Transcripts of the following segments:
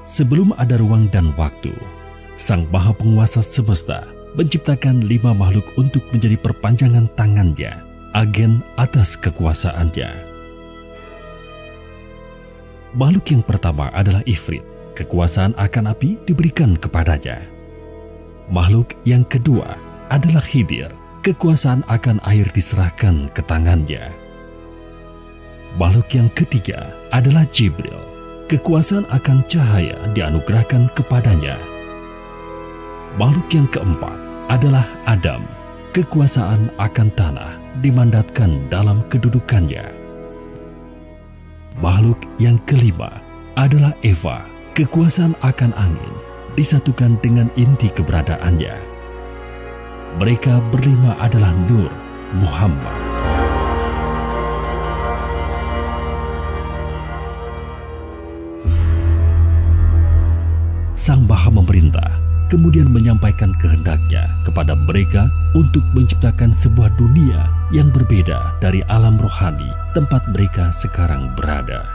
Sebelum ada ruang dan waktu, Sang Maha Penguasa semesta menciptakan 5 makhluk untuk menjadi perpanjangan tangannya, agen atas kekuasaannya. Makhluk yang pertama adalah Ifrit, kekuasaan akan api diberikan kepadanya. Makhluk yang kedua adalah Khidir, kekuasaan akan air diserahkan ke tangannya. Makhluk yang ketiga adalah Jibril, kekuasaan akan cahaya dianugerahkan kepadanya. Makhluk yang keempat adalah Adam, kekuasaan akan tanah dimandatkan dalam kedudukannya. Makhluk yang kelima adalah Eva, kekuasaan akan angin disatukan dengan inti keberadaannya. Mereka berlima adalah Nur Muhammad. Sang Maha memerintah, kemudian menyampaikan kehendaknya kepada mereka untuk menciptakan sebuah dunia yang berbeda dari alam rohani tempat mereka sekarang berada.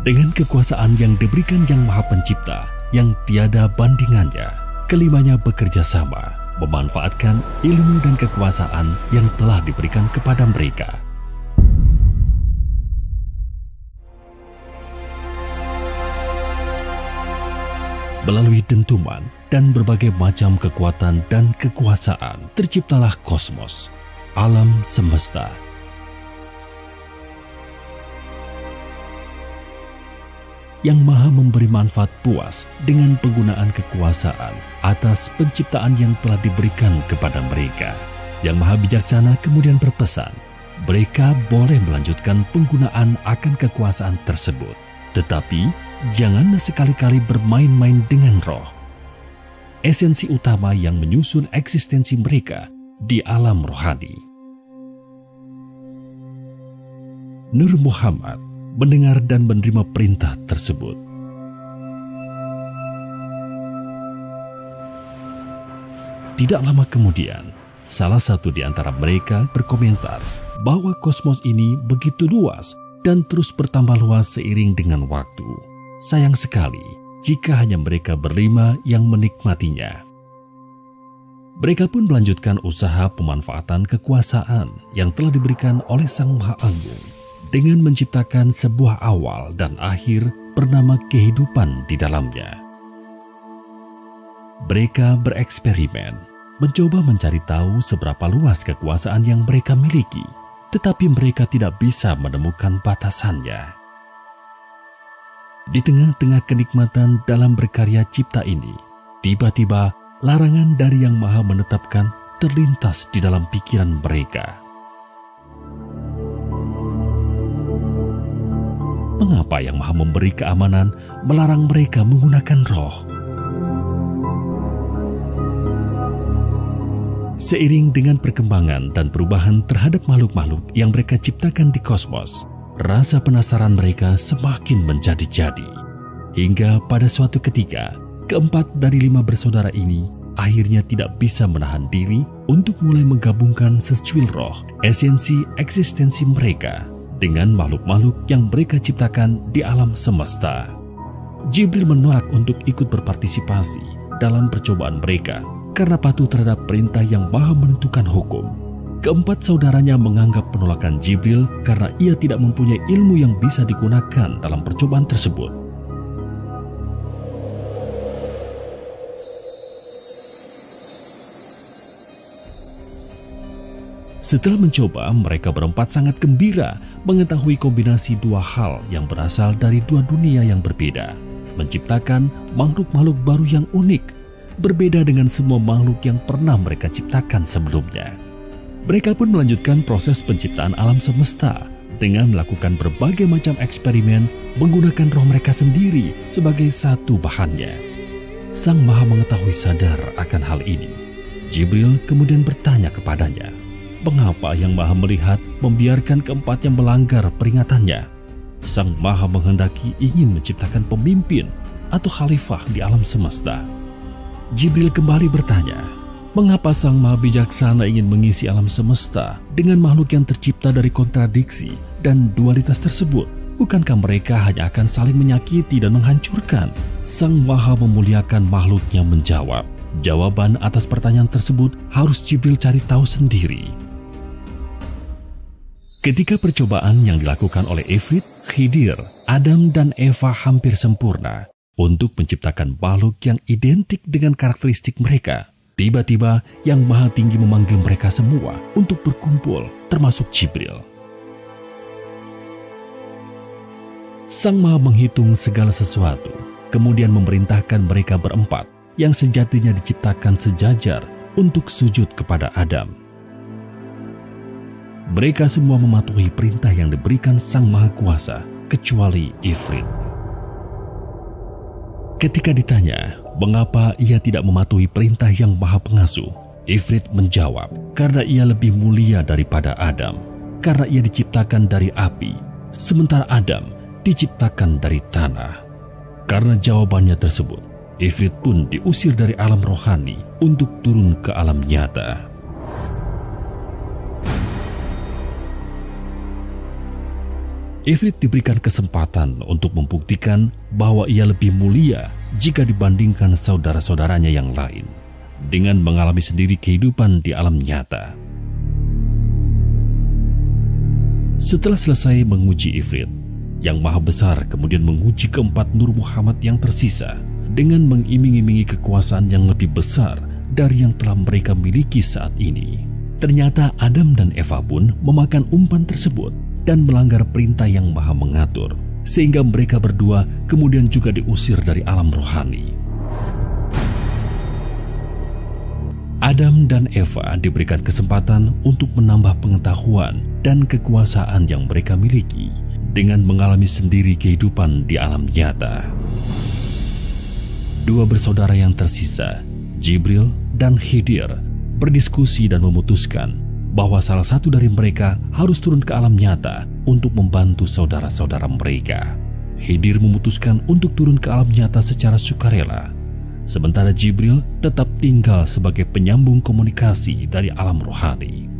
Dengan kekuasaan yang diberikan Yang Maha Pencipta yang tiada bandingannya, kelimanya bekerja sama, memanfaatkan ilmu dan kekuasaan yang telah diberikan kepada mereka. Melalui dentuman dan berbagai macam kekuatan dan kekuasaan, terciptalah kosmos, alam semesta. Yang Maha memberi manfaat puas dengan penggunaan kekuasaan atas penciptaan yang telah diberikan kepada mereka. Yang Maha Bijaksana kemudian berpesan, mereka boleh melanjutkan penggunaan akan kekuasaan tersebut, tetapi jangan sekali-kali bermain-main dengan roh, esensi utama yang menyusun eksistensi mereka di alam rohani. Nur Muhammad mendengar dan menerima perintah tersebut. Tidak lama kemudian, salah satu di antara mereka berkomentar bahwa kosmos ini begitu luas dan terus bertambah luas seiring dengan waktu. Sayang sekali jika hanya mereka berlima yang menikmatinya. Mereka pun melanjutkan usaha pemanfaatan kekuasaan yang telah diberikan oleh Sang Maha Agung dengan menciptakan sebuah awal dan akhir bernama kehidupan di dalamnya. Mereka bereksperimen, mencoba mencari tahu seberapa luas kekuasaan yang mereka miliki, tetapi mereka tidak bisa menemukan batasannya. Di tengah-tengah kenikmatan dalam berkarya cipta ini, tiba-tiba larangan dari Yang Maha menetapkan terlintas di dalam pikiran mereka. Mengapa Yang Maha memberi keamanan melarang mereka menggunakan roh? Seiring dengan perkembangan dan perubahan terhadap makhluk-makhluk yang mereka ciptakan di kosmos, rasa penasaran mereka semakin menjadi-jadi. Hingga pada suatu ketika, keempat dari 5 bersaudara ini akhirnya tidak bisa menahan diri untuk mulai menggabungkan secuil roh, esensi eksistensi mereka, dengan makhluk-makhluk yang mereka ciptakan di alam semesta. Jibril menolak untuk ikut berpartisipasi dalam percobaan mereka karena patuh terhadap perintah Yang Maha menentukan hukum. Keempat saudaranya menganggap penolakan Jibril karena ia tidak mempunyai ilmu yang bisa digunakan dalam percobaan tersebut. Setelah mencoba, mereka berempat sangat gembira mengetahui kombinasi 2 hal yang berasal dari 2 dunia yang berbeda, menciptakan makhluk-makhluk baru yang unik, berbeda dengan semua makhluk yang pernah mereka ciptakan sebelumnya. Mereka pun melanjutkan proses penciptaan alam semesta dengan melakukan berbagai macam eksperimen menggunakan roh mereka sendiri sebagai satu bahannya. Sang Maha mengetahui sadar akan hal ini. Jibril kemudian bertanya kepadanya, mengapa Yang Maha melihat membiarkan keempatnya melanggar peringatannya? Sang Maha menghendaki ingin menciptakan pemimpin atau khalifah di alam semesta. Jibril kembali bertanya, mengapa Sang Maha Bijaksana ingin mengisi alam semesta dengan makhluk yang tercipta dari kontradiksi dan dualitas tersebut? Bukankah mereka hanya akan saling menyakiti dan menghancurkan? Sang Maha Memuliakan makhluknya menjawab. Jawaban atas pertanyaan tersebut harus Jibril cari tahu sendiri. Ketika percobaan yang dilakukan oleh Ifrit, Khidir, Adam dan Eva hampir sempurna untuk menciptakan makhluk yang identik dengan karakteristik mereka, tiba-tiba Yang Maha Tinggi memanggil mereka semua untuk berkumpul, termasuk Jibril. Sang Maha menghitung segala sesuatu, kemudian memerintahkan mereka berempat yang sejatinya diciptakan sejajar untuk sujud kepada Adam. Mereka semua mematuhi perintah yang diberikan Sang Maha Kuasa, kecuali Ifrit. Ketika ditanya mengapa ia tidak mematuhi perintah Yang Maha Pengasuh, Ifrit menjawab, karena ia lebih mulia daripada Adam, karena ia diciptakan dari api, sementara Adam diciptakan dari tanah. Karena jawabannya tersebut, Ifrit pun diusir dari alam rohani untuk turun ke alam nyata. Ifrit diberikan kesempatan untuk membuktikan bahwa ia lebih mulia jika dibandingkan saudara-saudaranya yang lain, dengan mengalami sendiri kehidupan di alam nyata. Setelah selesai menguji Ifrit, Yang Maha Besar kemudian menguji keempat Nur Muhammad yang tersisa dengan mengiming-imingi kekuasaan yang lebih besar dari yang telah mereka miliki saat ini. Ternyata Adam dan Eva pun memakan umpan tersebut dan melanggar perintah Yang Maha Mengatur, sehingga mereka berdua kemudian juga diusir dari alam rohani. Adam dan Eva diberikan kesempatan untuk menambah pengetahuan dan kekuasaan yang mereka miliki dengan mengalami sendiri kehidupan di alam nyata. Dua bersaudara yang tersisa, Jibril dan Khidir, berdiskusi dan memutuskan bahwa salah satu dari mereka harus turun ke alam nyata untuk membantu saudara-saudara mereka. Khidir memutuskan untuk turun ke alam nyata secara sukarela, sementara Jibril tetap tinggal sebagai penyambung komunikasi dari alam rohani.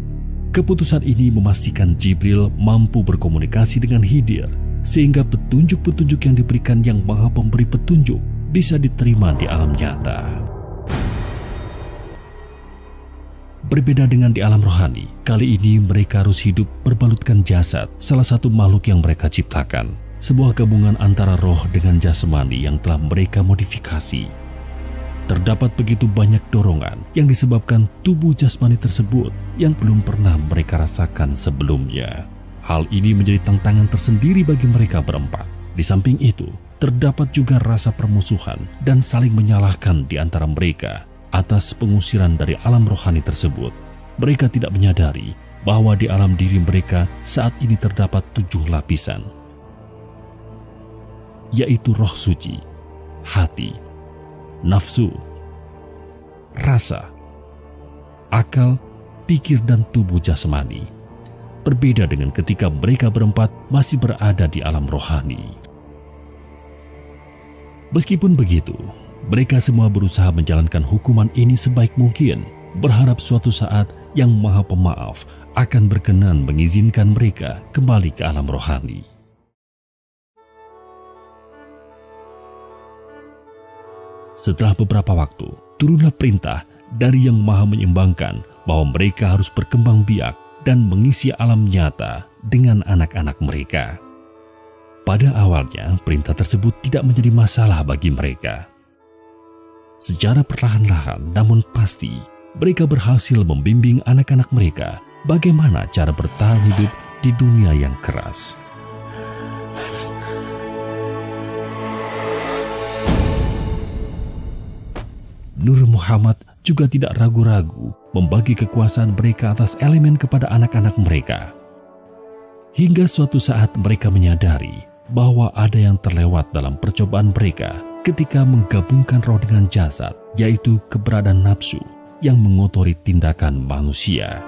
Keputusan ini memastikan Jibril mampu berkomunikasi dengan Khidir, sehingga petunjuk-petunjuk yang diberikan Yang Maha Pemberi Petunjuk bisa diterima di alam nyata. Berbeda dengan di alam rohani, kali ini mereka harus hidup berbalutkan jasad salah satu makhluk yang mereka ciptakan, sebuah gabungan antara roh dengan jasmani yang telah mereka modifikasi. Terdapat begitu banyak dorongan yang disebabkan tubuh jasmani tersebut yang belum pernah mereka rasakan sebelumnya. Hal ini menjadi tantangan tersendiri bagi mereka berempat. Di samping itu, terdapat juga rasa permusuhan dan saling menyalahkan di antara mereka atas pengusiran dari alam rohani tersebut. Mereka tidak menyadari bahwa di alam diri mereka saat ini terdapat 7 lapisan, yaitu roh suci, hati, nafsu, rasa, akal, pikir, dan tubuh jasmani. Berbeda dengan ketika mereka berempat masih berada di alam rohani. Meskipun begitu, mereka semua berusaha menjalankan hukuman ini sebaik mungkin, berharap suatu saat Yang Maha Pemaaf akan berkenan mengizinkan mereka kembali ke alam rohani. Setelah beberapa waktu, turunlah perintah dari Yang Maha Menyeimbangkan bahwa mereka harus berkembang biak dan mengisi alam nyata dengan anak-anak mereka. Pada awalnya, perintah tersebut tidak menjadi masalah bagi mereka. Secara perlahan-lahan namun pasti, mereka berhasil membimbing anak-anak mereka bagaimana cara bertahan hidup di dunia yang keras. Nur Muhammad juga tidak ragu-ragu membagi kekuasaan mereka atas elemen kepada anak-anak mereka. Hingga suatu saat mereka menyadari bahwa ada yang terlewat dalam percobaan mereka ketika menggabungkan roh dengan jasad, yaitu keberadaan nafsu yang mengotori tindakan manusia.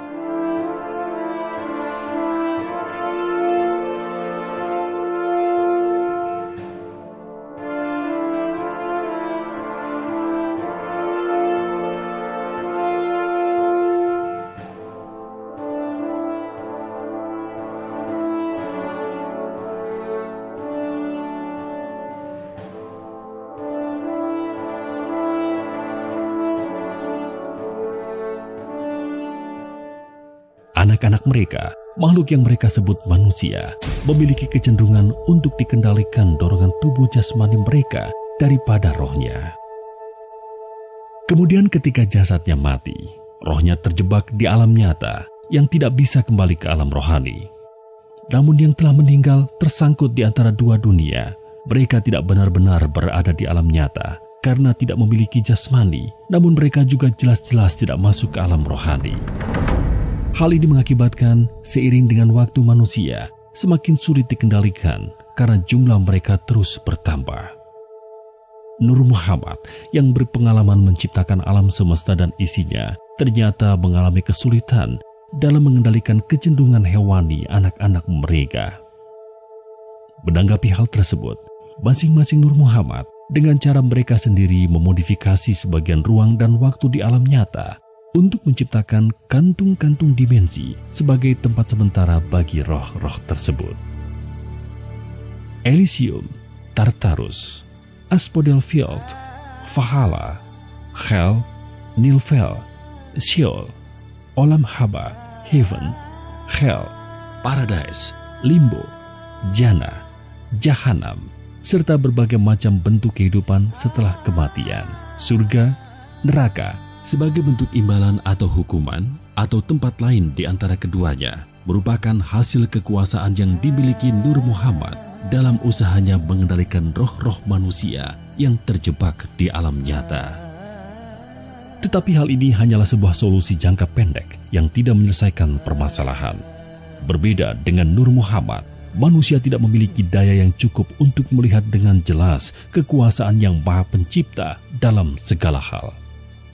anak-anak mereka, makhluk yang mereka sebut manusia, memiliki kecenderungan untuk dikendalikan dorongan tubuh jasmani mereka daripada rohnya. Kemudian ketika jasadnya mati, rohnya terjebak di alam nyata yang tidak bisa kembali ke alam rohani. Namun yang telah meninggal tersangkut di antara dua dunia. Mereka tidak benar-benar berada di alam nyata karena tidak memiliki jasmani, namun mereka juga jelas-jelas tidak masuk ke alam rohani. Hal ini mengakibatkan seiring dengan waktu manusia semakin sulit dikendalikan karena jumlah mereka terus bertambah. Nur Muhammad yang berpengalaman menciptakan alam semesta dan isinya ternyata mengalami kesulitan dalam mengendalikan kecenderungan hewani anak-anak mereka. Menanggapi hal tersebut, masing-masing Nur Muhammad dengan cara mereka sendiri memodifikasi sebagian ruang dan waktu di alam nyata untuk menciptakan kantung-kantung dimensi sebagai tempat sementara bagi roh-roh tersebut. Elysium, Tartarus, Asphodel Field, Valhalla, Hell, Nilfgaard, Sheol, Olam Haba, Heaven, Hell, Paradise, Limbo, Jannah, Jahanam, serta berbagai macam bentuk kehidupan setelah kematian, surga, neraka, sebagai bentuk imbalan atau hukuman, atau tempat lain di antara keduanya, merupakan hasil kekuasaan yang dimiliki Nur Muhammad dalam usahanya mengendalikan roh-roh manusia yang terjebak di alam nyata. Tetapi hal ini hanyalah sebuah solusi jangka pendek yang tidak menyelesaikan permasalahan. Berbeda dengan Nur Muhammad, manusia tidak memiliki daya yang cukup untuk melihat dengan jelas kekuasaan yang Maha Pencipta dalam segala hal,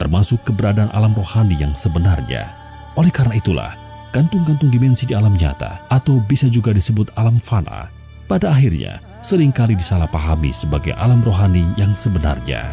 termasuk keberadaan alam rohani yang sebenarnya. Oleh karena itulah, kantung-kantung dimensi di alam nyata, atau bisa juga disebut alam fana, pada akhirnya seringkali disalahpahami sebagai alam rohani yang sebenarnya.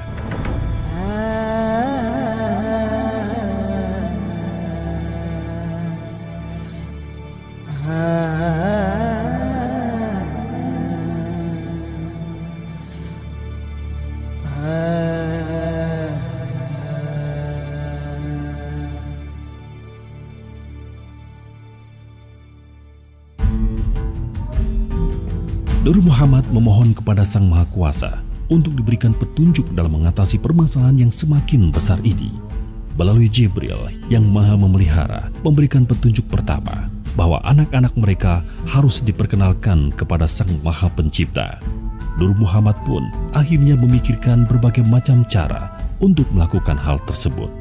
Nur Muhammad memohon kepada Sang Maha Kuasa untuk diberikan petunjuk dalam mengatasi permasalahan yang semakin besar ini. Melalui Jibril yang Maha Memelihara memberikan petunjuk pertama bahwa anak-anak mereka harus diperkenalkan kepada Sang Maha Pencipta. Nur Muhammad pun akhirnya memikirkan berbagai macam cara untuk melakukan hal tersebut.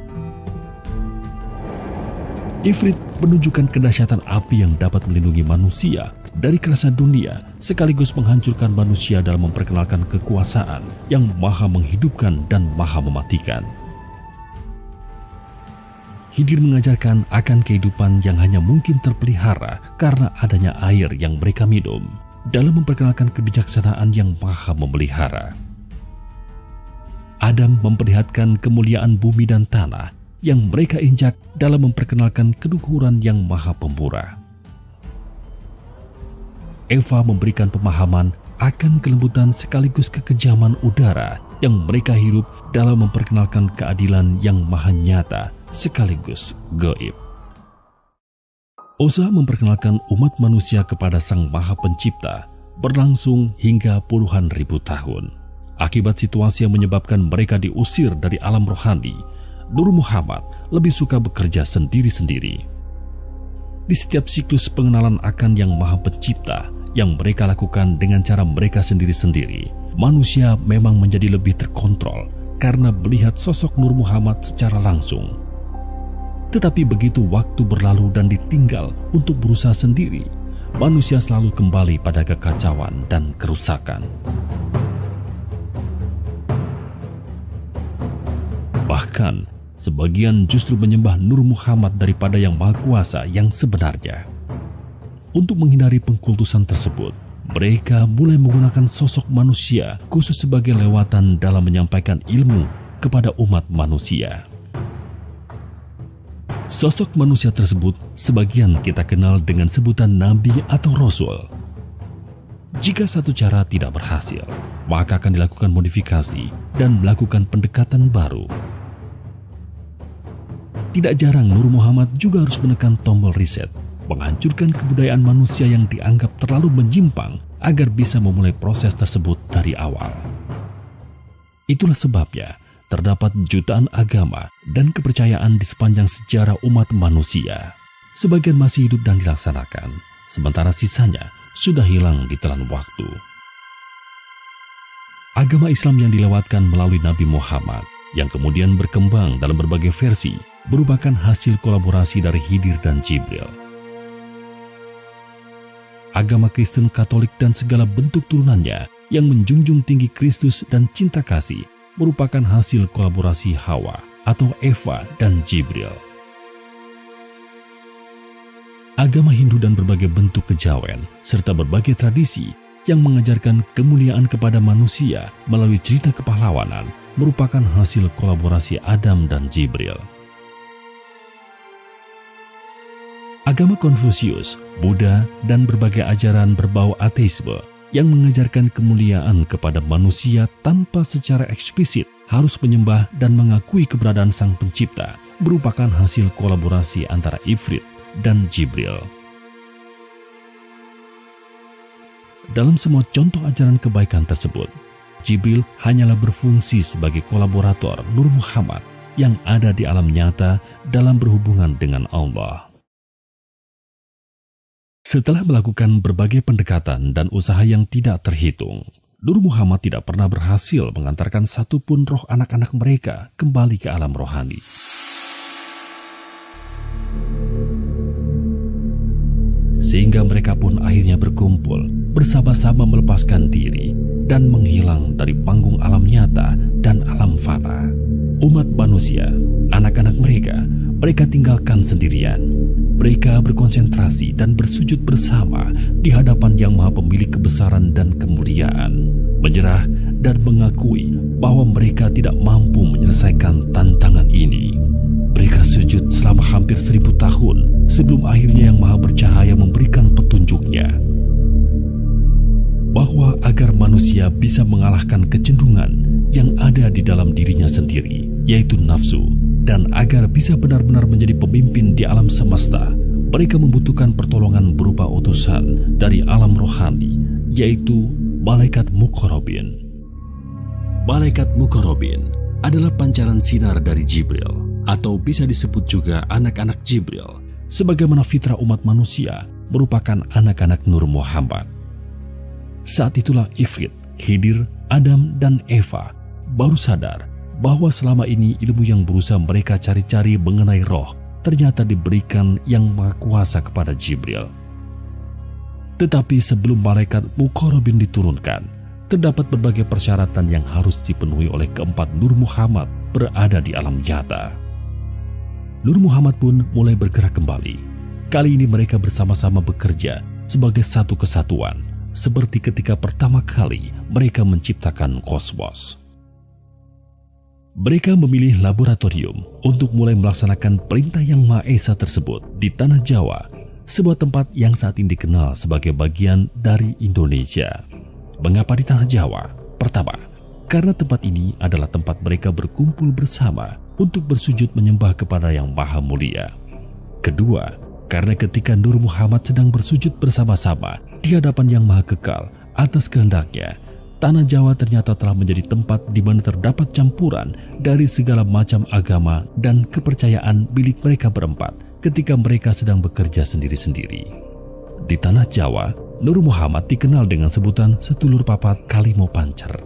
Ifrit menunjukkan kedahsyatan api yang dapat melindungi manusia dari kerasa dunia, sekaligus menghancurkan manusia dalam memperkenalkan kekuasaan yang maha menghidupkan dan maha mematikan. Khidir mengajarkan akan kehidupan yang hanya mungkin terpelihara karena adanya air yang mereka minum, dalam memperkenalkan kebijaksanaan yang maha memelihara. Adam memperlihatkan kemuliaan bumi dan tanah yang mereka injak dalam memperkenalkan keluhuran yang maha pemurah. Eva memberikan pemahaman akan kelembutan sekaligus kekejaman udara yang mereka hirup dalam memperkenalkan keadilan yang maha nyata sekaligus gaib. Usaha memperkenalkan umat manusia kepada Sang Maha Pencipta berlangsung hingga puluhan ribu tahun. Akibat situasi yang menyebabkan mereka diusir dari alam rohani, Nur Muhammad lebih suka bekerja sendiri-sendiri. Di setiap siklus pengenalan akan Yang Maha Pencipta yang mereka lakukan dengan cara mereka sendiri-sendiri, manusia memang menjadi lebih terkontrol karena melihat sosok Nur Muhammad secara langsung. Tetapi begitu waktu berlalu dan ditinggal untuk berusaha sendiri, manusia selalu kembali pada kekacauan dan kerusakan. Bahkan, sebagian justru menyembah Nur Muhammad daripada Yang Maha Kuasa yang sebenarnya. Untuk menghindari pengkultusan tersebut, mereka mulai menggunakan sosok manusia khusus sebagai lewatan dalam menyampaikan ilmu kepada umat manusia. Sosok manusia tersebut sebagian kita kenal dengan sebutan Nabi atau Rasul. Jika satu cara tidak berhasil, maka akan dilakukan modifikasi dan melakukan pendekatan baru. Tidak jarang Nur Muhammad juga harus menekan tombol reset menghancurkan kebudayaan manusia yang dianggap terlalu menyimpang agar bisa memulai proses tersebut dari awal. Itulah sebabnya terdapat jutaan agama dan kepercayaan di sepanjang sejarah umat manusia. Sebagian masih hidup dan dilaksanakan, sementara sisanya sudah hilang di telan waktu. Agama Islam yang dilewatkan melalui Nabi Muhammad, yang kemudian berkembang dalam berbagai versi, merupakan hasil kolaborasi dari Khidir dan Jibril. Agama Kristen Katolik dan segala bentuk turunannya yang menjunjung tinggi Kristus dan cinta kasih merupakan hasil kolaborasi Hawa atau Eva dan Jibril. Agama Hindu dan berbagai bentuk kejawen serta berbagai tradisi yang mengajarkan kemuliaan kepada manusia melalui cerita kepahlawanan merupakan hasil kolaborasi Adam dan Jibril. Agama Konfusius, Buddha, dan berbagai ajaran berbau ateisme yang mengajarkan kemuliaan kepada manusia tanpa secara eksplisit harus menyembah dan mengakui keberadaan Sang Pencipta merupakan hasil kolaborasi antara Ifrit dan Jibril. Dalam semua contoh ajaran kebaikan tersebut, Jibril hanyalah berfungsi sebagai kolaborator Nur Muhammad yang ada di alam nyata dalam berhubungan dengan Allah. Setelah melakukan berbagai pendekatan dan usaha yang tidak terhitung, Nur Muhammad tidak pernah berhasil mengantarkan satupun roh anak-anak mereka kembali ke alam rohani. Sehingga mereka pun akhirnya berkumpul, bersama-sama melepaskan diri dan menghilang dari panggung alam nyata dan alam fana. Umat manusia, anak-anak mereka tinggalkan sendirian. Mereka berkonsentrasi dan bersujud bersama di hadapan Yang Maha Pemilik kebesaran dan kemuliaan, menyerah dan mengakui bahwa mereka tidak mampu menyelesaikan tantangan ini. Mereka sujud selama hampir 1000 tahun sebelum akhirnya Yang Maha Bercahaya memberikan petunjuknya. Bahwa agar manusia bisa mengalahkan kecenderungan yang ada di dalam dirinya sendiri, yaitu nafsu, dan agar bisa benar-benar menjadi pemimpin di alam semesta, mereka membutuhkan pertolongan berupa utusan dari alam rohani, yaitu Malaikat Muqarrabin. Malaikat Muqarrabin adalah pancaran sinar dari Jibril, atau bisa disebut juga anak-anak Jibril, sebagaimana fitrah umat manusia merupakan anak-anak Nur Muhammad. Saat itulah Ifrit, Khidir, Adam, dan Eva baru sadar bahwa selama ini ilmu yang berusaha mereka cari-cari mengenai roh ternyata diberikan Yang Maha Kuasa kepada Jibril. Tetapi sebelum Malaikat Muqarrabin diturunkan, terdapat berbagai persyaratan yang harus dipenuhi oleh keempat Nur Muhammad berada di alam nyata. Nur Muhammad pun mulai bergerak kembali. Kali ini mereka bersama-sama bekerja sebagai satu kesatuan, seperti ketika pertama kali mereka menciptakan kosmos. Mereka memilih laboratorium untuk mulai melaksanakan perintah Yang Maha Esa tersebut di Tanah Jawa, sebuah tempat yang saat ini dikenal sebagai bagian dari Indonesia. Mengapa di Tanah Jawa? Pertama, karena tempat ini adalah tempat mereka berkumpul bersama untuk bersujud menyembah kepada Yang Maha Mulia. Kedua, karena ketika Nur Muhammad sedang bersujud bersama-sama di hadapan Yang Maha Kekal atas kehendaknya, Tanah Jawa ternyata telah menjadi tempat di mana terdapat campuran dari segala macam agama dan kepercayaan milik mereka berempat ketika mereka sedang bekerja sendiri-sendiri. Di Tanah Jawa, Nur Muhammad dikenal dengan sebutan Sedulur Papat Kalimo Pancer.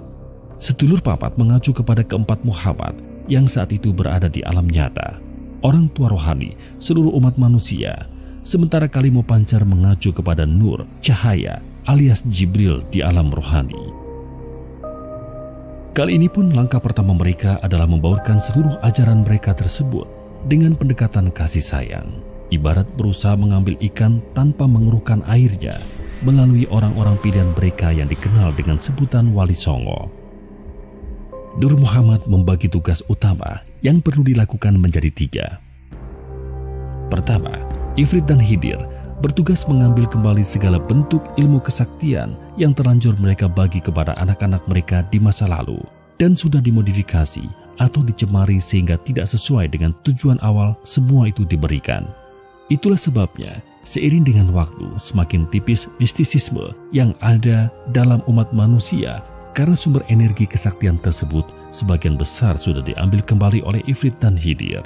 Sedulur Papat mengacu kepada keempat Muhammad yang saat itu berada di alam nyata, orang tua rohani seluruh umat manusia, sementara Kalimo Pancer mengacu kepada Nur, cahaya, alias Jibril di alam rohani. Kali ini pun langkah pertama mereka adalah membaurkan seluruh ajaran mereka tersebut dengan pendekatan kasih sayang, ibarat berusaha mengambil ikan tanpa mengeruhkan airnya melalui orang-orang pilihan mereka yang dikenal dengan sebutan Wali Songo. Nur Muhammad membagi tugas utama yang perlu dilakukan menjadi 3. Pertama, Ifrit dan Khidir bertugas mengambil kembali segala bentuk ilmu kesaktian yang terlanjur mereka bagi kepada anak-anak mereka di masa lalu dan sudah dimodifikasi atau dicemari sehingga tidak sesuai dengan tujuan awal semua itu diberikan. Itulah sebabnya Seiring dengan waktu, semakin tipis mistisisme yang ada dalam umat manusia karena sumber energi kesaktian tersebut sebagian besar sudah diambil kembali oleh Ifrit dan Hidir.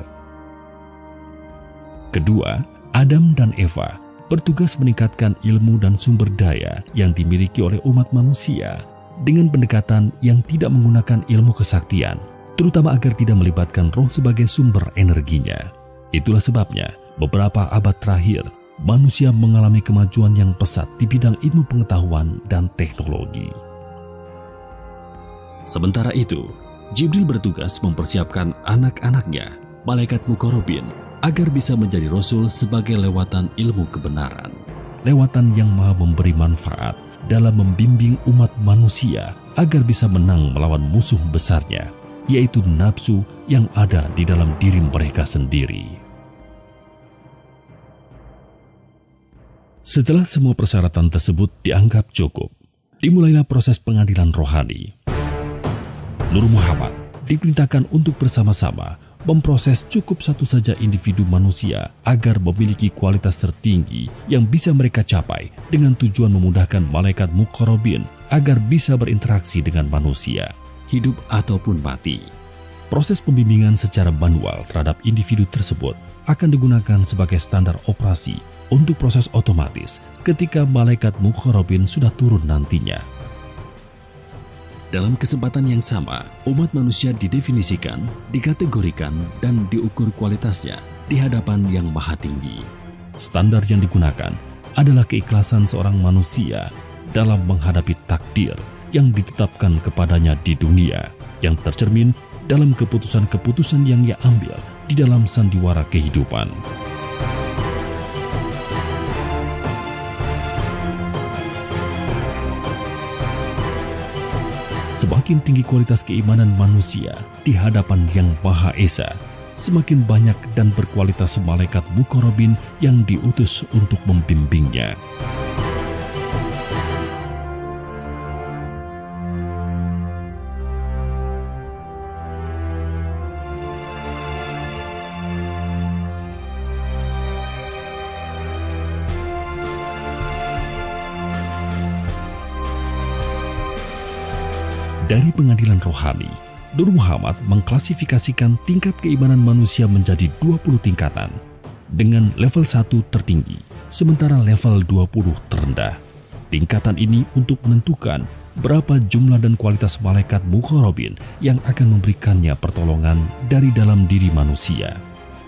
Kedua, Adam dan Eva bertugas meningkatkan ilmu dan sumber daya yang dimiliki oleh umat manusia dengan pendekatan yang tidak menggunakan ilmu kesaktian, terutama agar tidak melibatkan roh sebagai sumber energinya. Itulah sebabnya beberapa abad terakhir manusia mengalami kemajuan yang pesat di bidang ilmu pengetahuan dan teknologi. Sementara itu, Jibril bertugas mempersiapkan anak-anaknya, malaikat Muqarrabin, agar bisa menjadi rasul sebagai lewatan ilmu kebenaran. Lewatan yang maha memberi manfaat dalam membimbing umat manusia agar bisa menang melawan musuh besarnya, yaitu nafsu yang ada di dalam diri mereka sendiri. Setelah semua persyaratan tersebut dianggap cukup, dimulailah proses pengadilan rohani. Nur Muhammad diperintahkan untuk bersama-sama memproses cukup satu saja individu manusia agar memiliki kualitas tertinggi yang bisa mereka capai dengan tujuan memudahkan malaikat Muqarrabin agar bisa berinteraksi dengan manusia, hidup ataupun mati. Proses pembimbingan secara manual terhadap individu tersebut akan digunakan sebagai standar operasi untuk proses otomatis ketika malaikat Muqarrabin sudah turun nantinya. Dalam kesempatan yang sama, umat manusia didefinisikan, dikategorikan, dan diukur kualitasnya di hadapan yang maha tinggi. Standar yang digunakan adalah keikhlasan seorang manusia dalam menghadapi takdir yang ditetapkan kepadanya di dunia, yang tercermin dalam keputusan-keputusan yang ia ambil di dalam sandiwara kehidupan. Semakin tinggi kualitas keimanan manusia di hadapan Yang Maha Esa, semakin banyak dan berkualitas malaikat Muqarrabin yang diutus untuk membimbingnya. Dari pengadilan rohani, Nur Muhammad mengklasifikasikan tingkat keimanan manusia menjadi 20 tingkatan dengan level 1 tertinggi, sementara level 20 terendah. Tingkatan ini untuk menentukan berapa jumlah dan kualitas malaikat Muqarrabin yang akan memberikannya pertolongan dari dalam diri manusia.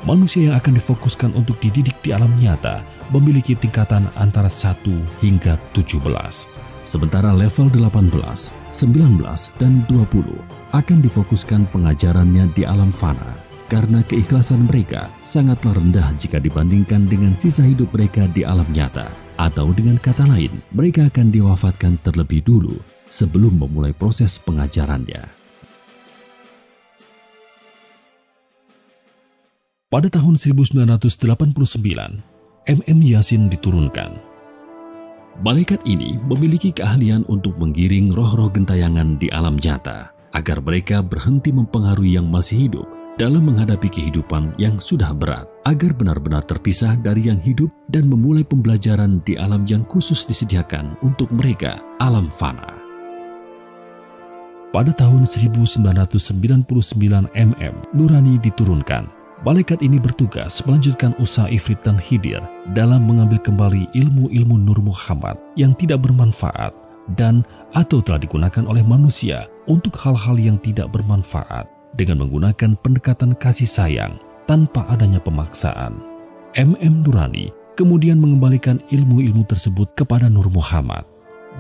Manusia yang akan difokuskan untuk dididik di alam nyata memiliki tingkatan antara 1 hingga 17. Sementara level 18, 19, dan 20 akan difokuskan pengajarannya di alam fana karena keikhlasan mereka sangatlah rendah jika dibandingkan dengan sisa hidup mereka di alam nyata. Atau dengan kata lain, mereka akan diwafatkan terlebih dulu sebelum memulai proses pengajarannya. Pada tahun 1989, MM Yasin diturunkan. Malaikat ini memiliki keahlian untuk menggiring roh-roh gentayangan di alam nyata agar mereka berhenti mempengaruhi yang masih hidup dalam menghadapi kehidupan yang sudah berat, agar benar-benar terpisah dari yang hidup dan memulai pembelajaran di alam yang khusus disediakan untuk mereka, alam fana. Pada tahun 1999 MM Nurani diturunkan. Malaikat ini bertugas melanjutkan usaha Ifrit dan Hidir dalam mengambil kembali ilmu-ilmu Nur Muhammad yang tidak bermanfaat dan atau telah digunakan oleh manusia untuk hal-hal yang tidak bermanfaat dengan menggunakan pendekatan kasih sayang tanpa adanya pemaksaan. MM Nurani kemudian mengembalikan ilmu-ilmu tersebut kepada Nur Muhammad.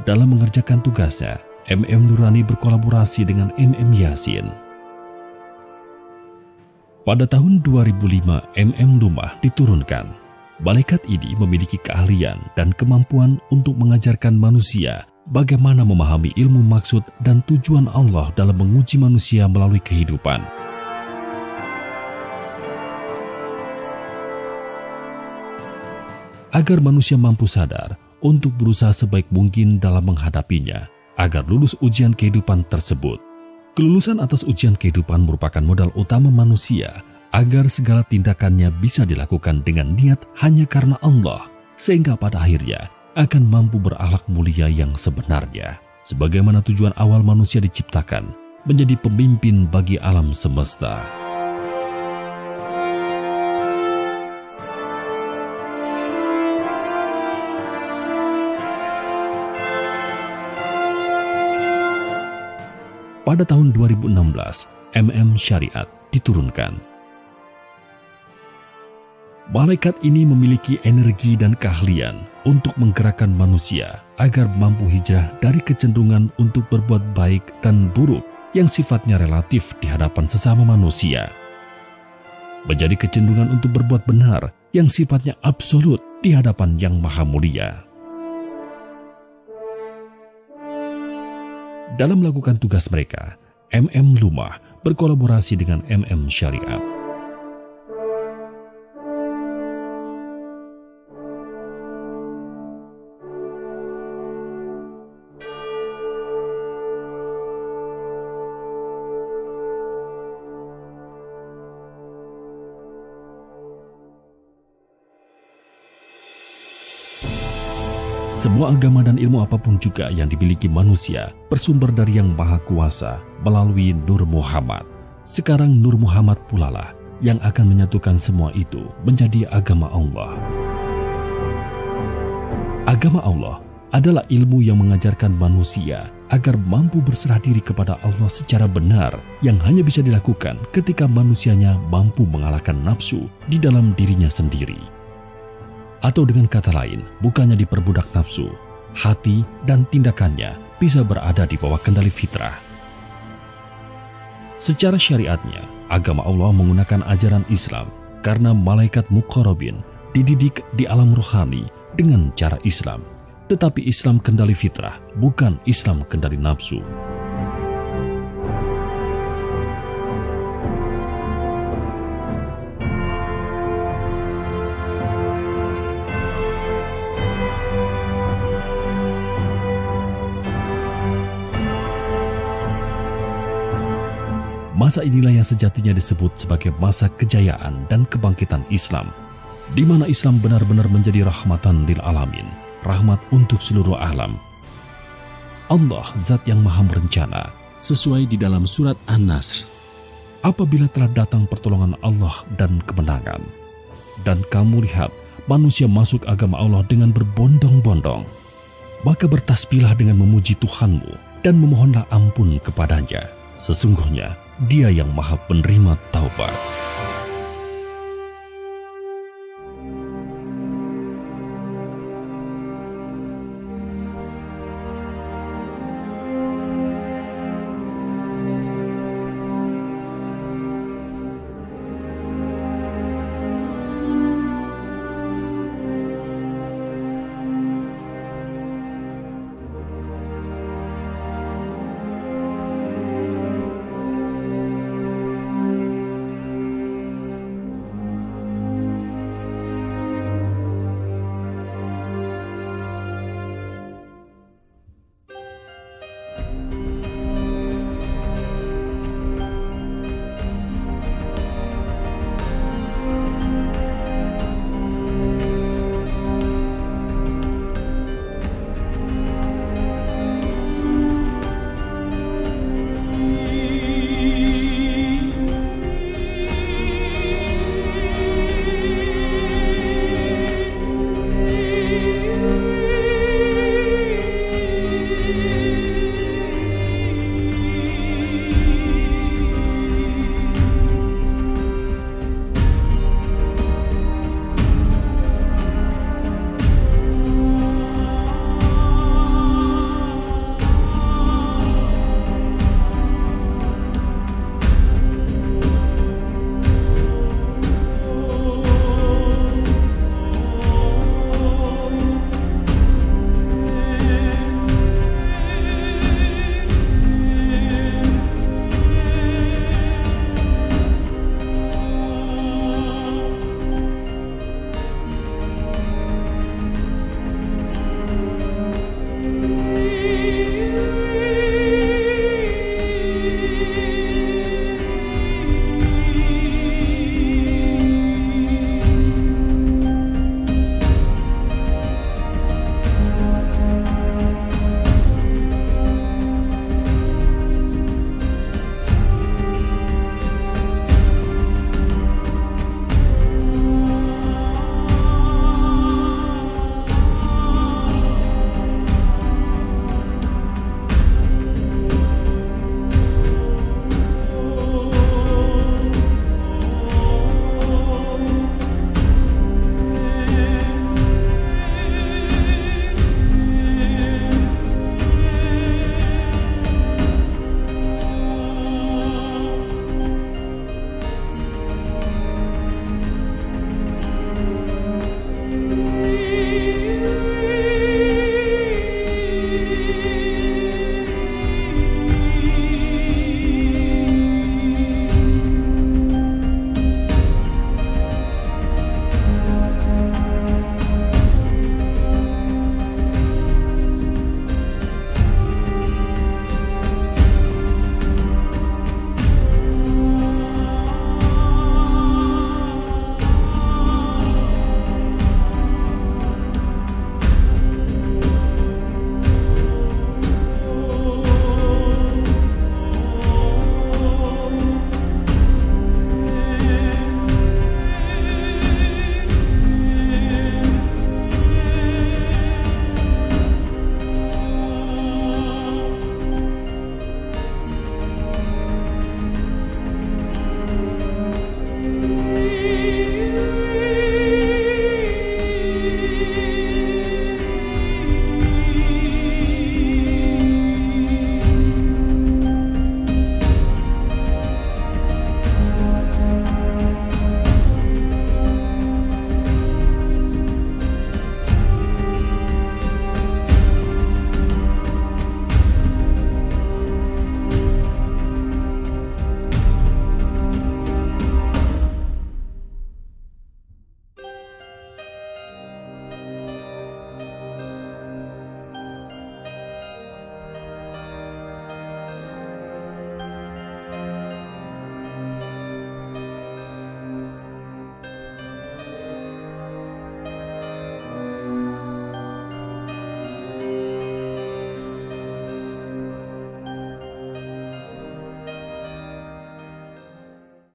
Dalam mengerjakan tugasnya, MM Nurani berkolaborasi dengan MM Yasin. Pada tahun 2005, MM Lumah diturunkan. Malaikat ini memiliki keahlian dan kemampuan untuk mengajarkan manusia bagaimana memahami ilmu maksud dan tujuan Allah dalam menguji manusia melalui kehidupan. Agar manusia mampu sadar untuk berusaha sebaik mungkin dalam menghadapinya, agar lulus ujian kehidupan tersebut. Kelulusan atas ujian kehidupan merupakan modal utama manusia agar segala tindakannya bisa dilakukan dengan niat hanya karena Allah sehingga pada akhirnya akan mampu berakhlak mulia yang sebenarnya. Sebagaimana tujuan awal manusia diciptakan, menjadi pemimpin bagi alam semesta. Pada tahun 2016, Syariat diturunkan. Malaikat ini memiliki energi dan keahlian untuk menggerakkan manusia agar mampu hijrah dari kecenderungan untuk berbuat baik dan buruk yang sifatnya relatif di hadapan sesama manusia, menjadi kecenderungan untuk berbuat benar yang sifatnya absolut di hadapan Yang Maha Mulia. Dalam melakukan tugas mereka, Lumah berkolaborasi dengan Syariat. Semua agama dan ilmu apapun juga yang dimiliki manusia bersumber dari Yang Maha Kuasa melalui Nur Muhammad. Sekarang Nur Muhammad pula lah yang akan menyatukan semua itu menjadi agama Allah. Agama Allah adalah ilmu yang mengajarkan manusia agar mampu berserah diri kepada Allah secara benar, yang hanya bisa dilakukan ketika manusianya mampu mengalahkan nafsu di dalam dirinya sendiri. Atau dengan kata lain, bukannya diperbudak nafsu, hati dan tindakannya bisa berada di bawah kendali fitrah. Secara syariatnya, agama Allah menggunakan ajaran Islam karena malaikat muqarrabin dididik di alam rohani dengan cara Islam. Tetapi Islam kendali fitrah, bukan Islam kendali nafsu. Masa inilah yang sejatinya disebut sebagai masa kejayaan dan kebangkitan Islam, di mana Islam benar-benar menjadi rahmatan lil alamin, rahmat untuk seluruh alam. Allah Zat yang Maha Merencana, sesuai di dalam surat An-Nasr, apabila telah datang pertolongan Allah dan kemenangan, dan kamu lihat manusia masuk agama Allah dengan berbondong-bondong, maka bertasbihlah dengan memuji Tuhanmu dan memohonlah ampun kepadanya. Sesungguhnya Dia yang Maha Penerima Taubat.